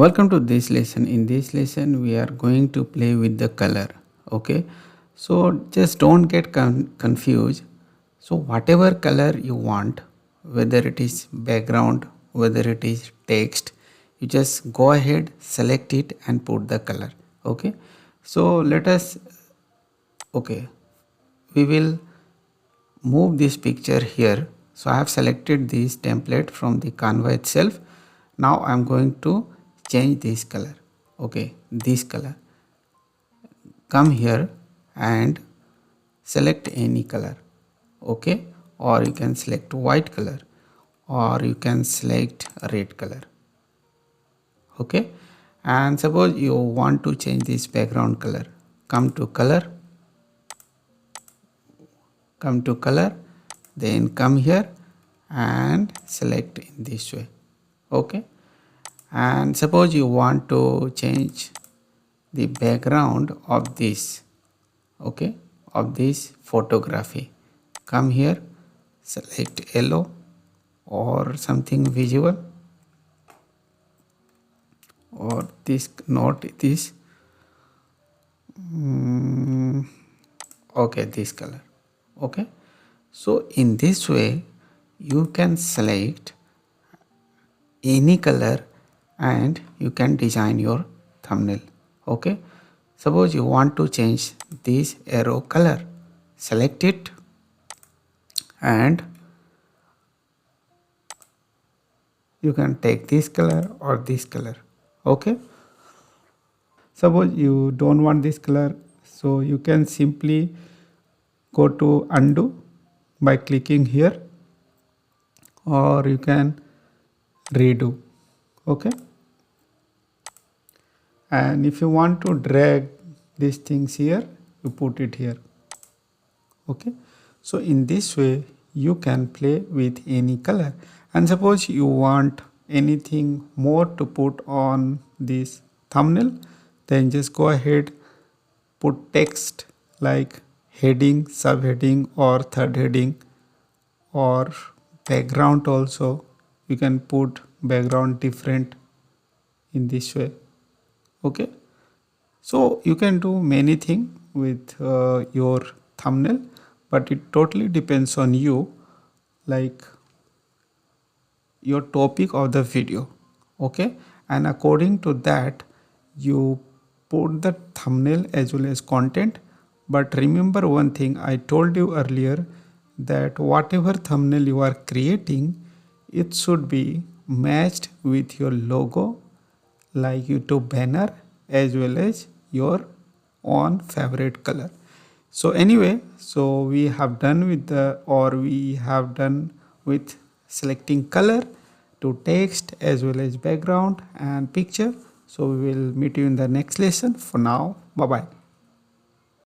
Welcome to this lesson. In this lesson we are going to play with the color. Okay, so just don't get confused. So whatever color you want, whether it is background, whether it is text, you just go ahead, select it and put the color. Okay, so let us, okay, we will move this picture here. So I have selected this template from the Canva itself. Now I am going to change this color. Okay, this color. Come here and select any color. Okay, or you can select white color, or you can select red color. Okay, and suppose you want to change this background color. Come to color, then come here and select in this way. Okay, and suppose you want to change the background of this, okay, of this photography. Come here, select yellow or something visual, or this, not this, okay, this color. Okay, so in this way you can select any color and you can design your thumbnail. Okay, suppose you want to change this arrow color, select it and you can take this color or this color. Okay, suppose you don't want this color, so you can simply go to undo by clicking here, or you can redo. Okay, and if you want to drag these things here, you put it here. Okay, so in this way you can play with any color. And suppose you want anything more to put on this thumbnail, then just go ahead, put text like heading, subheading or third heading, or background also. You can put background different in this way. Okay, so you can do many things with your thumbnail, but it totally depends on you, like your topic of the video. Okay, and according to that you put the thumbnail as well as content. But remember one thing I told you earlier, that whatever thumbnail you are creating, it should be matched with your logo, like YouTube banner, as well as your own favorite color. So anyway, so we have done with selecting color to text as well as background and picture. So we will meet you in the next lesson. For now, bye bye.